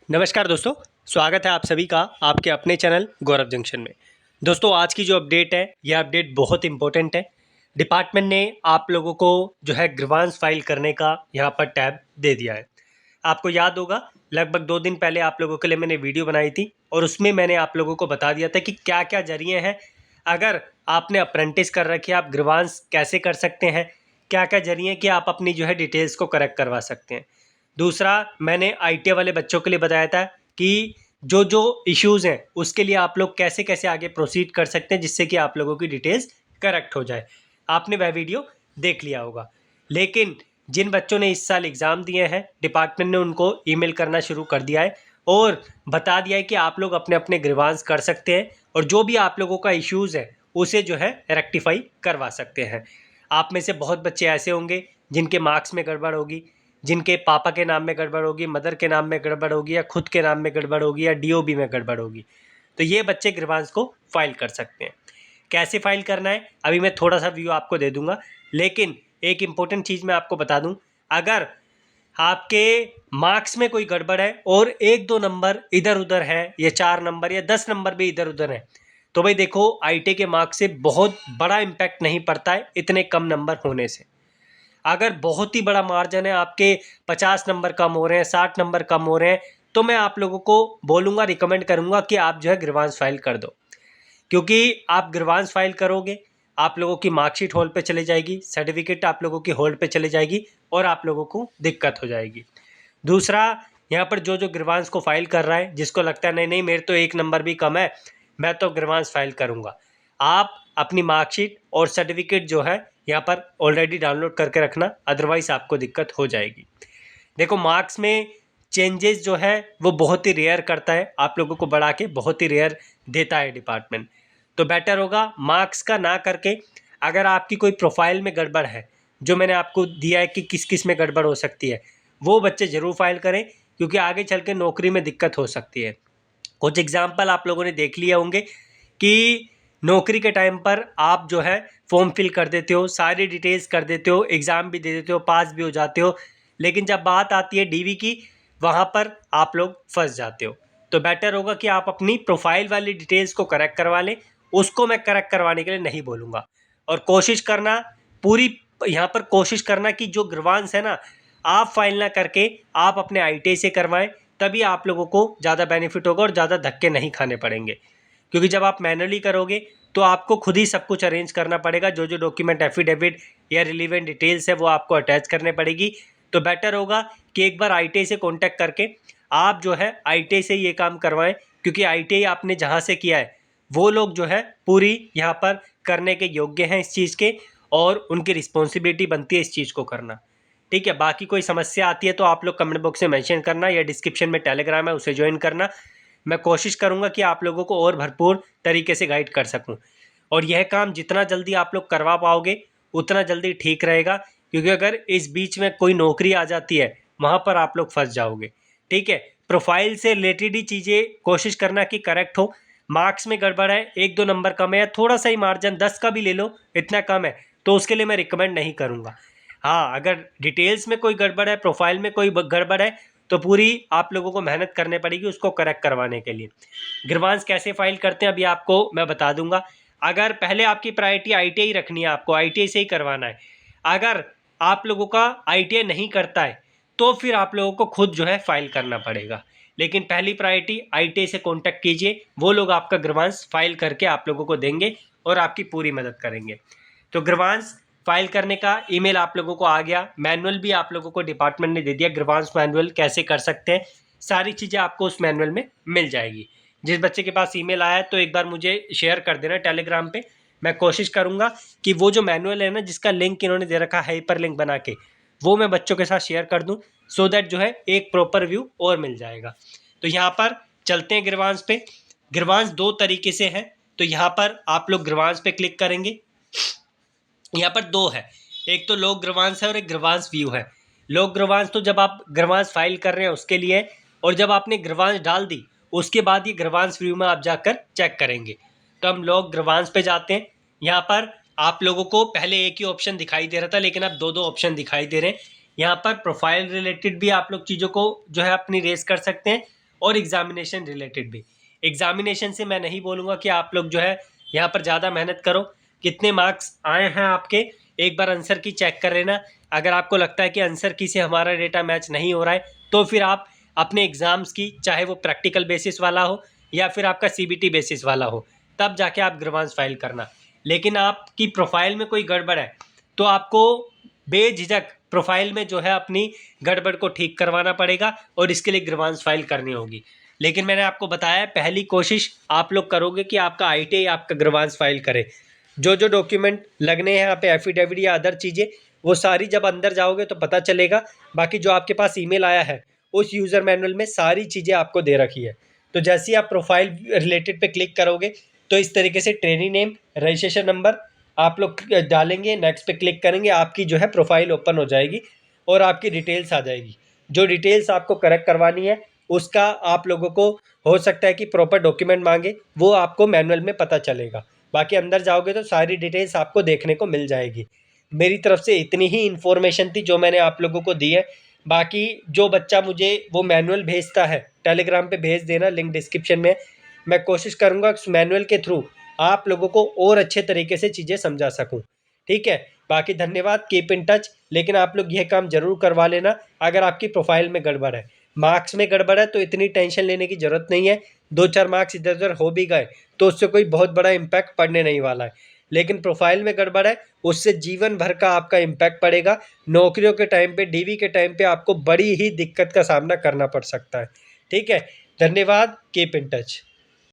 नमस्कार दोस्तों, स्वागत है आप सभी का आपके अपने चैनल गौरव जंक्शन में। दोस्तों, आज की जो अपडेट है यह अपडेट बहुत इंपॉर्टेंट है। डिपार्टमेंट ने आप लोगों को जो है ग्रीवांस फाइल करने का यहाँ पर टैब दे दिया है। आपको याद होगा, लगभग 2 दिन पहले आप लोगों के लिए मैंने वीडियो बनाई थी और उसमें मैंने आप लोगों को बता दिया था कि क्या क्या जरिए हैं। अगर आपने अप्रेंटिस कर रखी है, आप ग्रीवांस कैसे कर सकते हैं, क्या क्या जरिए हैं कि आप अपनी जो है डिटेल्स को करेक्ट करवा सकते हैं। दूसरा, मैंने आईटीआई वाले बच्चों के लिए बताया था कि जो जो इश्यूज़ हैं उसके लिए आप लोग कैसे कैसे आगे प्रोसीड कर सकते हैं जिससे कि आप लोगों की डिटेल्स करेक्ट हो जाए। आपने वह वीडियो देख लिया होगा। लेकिन जिन बच्चों ने इस साल एग्ज़ाम दिए हैं, डिपार्टमेंट ने उनको ईमेल करना शुरू कर दिया है और बता दिया है कि आप लोग अपने अपने ग्रीवांस कर सकते हैं और जो भी आप लोगों का इश्यूज़ है उसे जो है रेक्टिफाई करवा सकते हैं। आप में से बहुत बच्चे ऐसे होंगे जिनके मार्क्स में गड़बड़ होगी, जिनके पापा के नाम में गड़बड़ होगी, मदर के नाम में गड़बड़ होगी या खुद के नाम में गड़बड़ होगी या डीओबी में गड़बड़ होगी, तो ये बच्चे ग्रीवांस को फाइल कर सकते हैं। कैसे फाइल करना है अभी मैं थोड़ा सा व्यू आपको दे दूंगा, लेकिन एक इम्पोर्टेंट चीज़ मैं आपको बता दूं। अगर आपके मार्क्स में कोई गड़बड़ है और 1-2 नंबर इधर उधर है या 4 नंबर या 10 नंबर भी इधर उधर है, तो भाई देखो, आईटी के मार्क्स से बहुत बड़ा इम्पैक्ट नहीं पड़ता है इतने कम नंबर होने से। अगर बहुत ही बड़ा मार्जिन है, आपके 50 नंबर कम हो रहे हैं, 60 नंबर कम हो रहे हैं, तो मैं आप लोगों को बोलूँगा, रिकमेंड करूँगा कि आप जो है ग्रीवांस फाइल कर दो। क्योंकि आप ग्रीवांस फाइल करोगे, आप लोगों की मार्कशीट होल्ड पे चली जाएगी, सर्टिफिकेट आप लोगों की होल्ड पे चली जाएगी और आप लोगों को दिक्कत हो जाएगी। दूसरा, यहाँ पर जो जो ग्रीवांस को फाइल कर रहा है, जिसको लगता है नहीं नहीं मेरे तो 1 नंबर भी कम है, मैं तो ग्रीवांस फाइल करूँगा, आप अपनी मार्कशीट और सर्टिफिकेट जो है यहाँ पर ऑलरेडी डाउनलोड करके रखना, अदरवाइज़ आपको दिक्कत हो जाएगी। देखो, मार्क्स में चेंजेस जो है वो बहुत ही रेयर करता है, आप लोगों को बढ़ा के बहुत ही रेयर देता है डिपार्टमेंट। तो बेटर होगा मार्क्स का ना करके, अगर आपकी कोई प्रोफाइल में गड़बड़ है, जो मैंने आपको दिया है कि किस किस में गड़बड़ हो सकती है, वो बच्चे ज़रूर फाइल करें, क्योंकि आगे चल के नौकरी में दिक्कत हो सकती है। कुछ एग्जाम्पल आप लोगों ने देख लिए होंगे कि नौकरी के टाइम पर आप जो है फॉर्म फिल कर देते हो, सारी डिटेल्स कर देते हो, एग्ज़ाम भी दे देते हो, पास भी हो जाते हो, लेकिन जब बात आती है डीवी की, वहाँ पर आप लोग फंस जाते हो। तो बेटर होगा कि आप अपनी प्रोफाइल वाली डिटेल्स को करेक्ट करवा लें। उसको मैं करेक्ट करवाने के लिए नहीं बोलूँगा, और कोशिश करना पूरी, यहाँ पर कोशिश करना कि जो ग्रीवांस है ना, आप फाइल ना करके आप अपने आईटीआई से करवाएं, तभी आप लोगों को ज़्यादा बेनिफिट होगा और ज़्यादा धक्के नहीं खाने पड़ेंगे। क्योंकि जब आप मैनुअली करोगे तो आपको खुद ही सब कुछ अरेंज करना पड़ेगा, जो जो डॉक्यूमेंट, एफिडेविट या रिलीवेंट डिटेल्स है वो आपको अटैच करने पड़ेगी। तो बेटर होगा कि एक बार आईटीआई से कांटेक्ट करके आप जो है आईटीआई से ये काम करवाएं, क्योंकि आईटीआई आपने जहाँ से किया है वो लोग जो है पूरी यहाँ पर करने के योग्य हैं इस चीज़ के, और उनकी रिस्पॉन्सिबिलिटी बनती है इस चीज़ को करना। ठीक है, बाकी कोई समस्या आती है तो आप लोग कमेंट बॉक्स में मेंशन करना, या डिस्क्रिप्शन में टेलीग्राम है उसे ज्वाइन करना। मैं कोशिश करूंगा कि आप लोगों को और भरपूर तरीके से गाइड कर सकूं, और यह काम जितना जल्दी आप लोग करवा पाओगे उतना जल्दी ठीक रहेगा, क्योंकि अगर इस बीच में कोई नौकरी आ जाती है वहाँ पर आप लोग फंस जाओगे। ठीक है, प्रोफाइल से रिलेटेड ही चीज़ें कोशिश करना कि करेक्ट हो। मार्क्स में गड़बड़ है, 1-2 नंबर कम है या थोड़ा सा ही मार्जिन 10 का भी ले लो, इतना कम है, तो उसके लिए मैं रिकमेंड नहीं करूँगा। हाँ, अगर डिटेल्स में कोई गड़बड़ है, प्रोफाइल में कोई गड़बड़ है, तो पूरी आप लोगों को मेहनत करनी पड़ेगी उसको करेक्ट करवाने के लिए। ग्रीवांस कैसे फाइल करते हैं अभी आपको मैं बता दूंगा। अगर पहले आपकी प्रायोरिटी आईटीआई रखनी है, आपको आईटीआई से ही करवाना है। अगर आप लोगों का आईटीआई नहीं करता है तो फिर आप लोगों को खुद जो है फाइल करना पड़ेगा, लेकिन पहली प्रायोरिटी आईटीआई से कॉन्टैक्ट कीजिए, वो लोग आपका ग्रीवांस फाइल करके आप लोगों को देंगे और आपकी पूरी मदद करेंगे। तो ग्रीवांस फाइल करने का ईमेल आप लोगों को आ गया, मैनुअल भी आप लोगों को डिपार्टमेंट ने दे दिया, ग्रीवांस मैनुअल कैसे कर सकते हैं, सारी चीज़ें आपको उस मैनुअल में मिल जाएगी। जिस बच्चे के पास ईमेल आया है तो एक बार मुझे शेयर कर देना टेलीग्राम पे, मैं कोशिश करूँगा कि वो जो मैनुअल है ना, जिसका लिंक इन्होंने दे रखा है हाइपर लिंक बना के, वो मैं बच्चों के साथ शेयर कर दूँ, सो दैट जो है एक प्रॉपर व्यू और मिल जाएगा। तो यहाँ पर चलते हैं ग्रीवांस पे। ग्रीवांस 2 तरीके से है, तो यहाँ पर आप लोग ग्रीवांस पे क्लिक करेंगे। यहाँ पर 2 है, एक तो लोक ग्रीवांस है और एक ग्रीवांस व्यू है। लोक ग्रीवांस तो जब आप ग्रीवांस फाइल कर रहे हैं उसके लिए है, और जब आपने ग्रीवांस डाल दी उसके बाद ये ग्रीवांस व्यू में आप जाकर चेक करेंगे। तो हम लोक ग्रीवांस पे जाते हैं। यहाँ पर आप लोगों को पहले एक ही ऑप्शन दिखाई दे रहा था, लेकिन अब 2-2 ऑप्शन दिखाई दे रहे हैं। यहाँ पर प्रोफाइल रिलेटेड भी आप लोग चीज़ों को जो है अपनी रेस कर सकते हैं, और एग्जामिनेशन रिलेटेड भी। एग्जामिनेशन से मैं नहीं बोलूँगा कि आप लोग जो है यहाँ पर ज़्यादा मेहनत करो, कितने मार्क्स आए हैं आपके एक बार आंसर की चेक कर लेना। अगर आपको लगता है कि आंसर की से हमारा डेटा मैच नहीं हो रहा है तो फिर आप अपने एग्ज़ाम्स की, चाहे वो प्रैक्टिकल बेसिस वाला हो या फिर आपका सीबीटी बेसिस वाला हो, तब जाके आप ग्रीवांस फाइल करना। लेकिन आपकी प्रोफाइल में कोई गड़बड़ है तो आपको बेझिझक प्रोफाइल में जो है अपनी गड़बड़ को ठीक करवाना पड़ेगा और इसके लिए ग्रीवांस फाइल करनी होगी। लेकिन मैंने आपको बताया, पहली कोशिश आप लोग करोगे कि आपका आईटीआई आपका ग्रीवांस फाइल करे। जो जो डॉक्यूमेंट लगने हैं यहाँ पे, एफिडेविट या अदर चीज़ें, वो सारी जब अंदर जाओगे तो पता चलेगा। बाकी जो आपके पास ईमेल आया है उस यूज़र मैनुअल में सारी चीज़ें आपको दे रखी है। तो जैसे ही आप प्रोफाइल रिलेटेड पे क्लिक करोगे तो इस तरीके से ट्रेनी नेम, रजिस्ट्रेशन नंबर आप लोग डालेंगे, नेक्स्ट पे क्लिक करेंगे, आपकी जो है प्रोफाइल ओपन हो जाएगी और आपकी डिटेल्स आ जाएगी। जो डिटेल्स आपको करेक्ट करवानी है उसका आप लोगों को हो सकता है कि प्रॉपर डॉक्यूमेंट मांगे, वो आपको मैनुअल में पता चलेगा। बाकी अंदर जाओगे तो सारी डिटेल्स आपको देखने को मिल जाएगी। मेरी तरफ से इतनी ही इन्फॉर्मेशन थी जो मैंने आप लोगों को दी है। बाकी जो बच्चा मुझे वो मैनुअल भेजता है टेलीग्राम पे भेज देना, लिंक डिस्क्रिप्शन में। मैं कोशिश करूँगा उस मैनुअल के थ्रू आप लोगों को और अच्छे तरीके से चीज़ें समझा सकूँ। ठीक है, बाकी धन्यवाद, कीप इन टच। लेकिन आप लोग यह काम ज़रूर करवा लेना अगर आपकी प्रोफाइल में गड़बड़ है। मार्क्स में गड़बड़ है तो इतनी टेंशन लेने की ज़रूरत नहीं है। 2-4 मार्क्स इधर उधर हो भी गए तो उससे कोई बहुत बड़ा इम्पैक्ट पड़ने नहीं वाला है। लेकिन प्रोफाइल में गड़बड़ है उससे जीवन भर का आपका इम्पैक्ट पड़ेगा। नौकरियों के टाइम पे, डीवी के टाइम पे आपको बड़ी ही दिक्कत का सामना करना पड़ सकता है। ठीक है, धन्यवाद, कीप इन टच।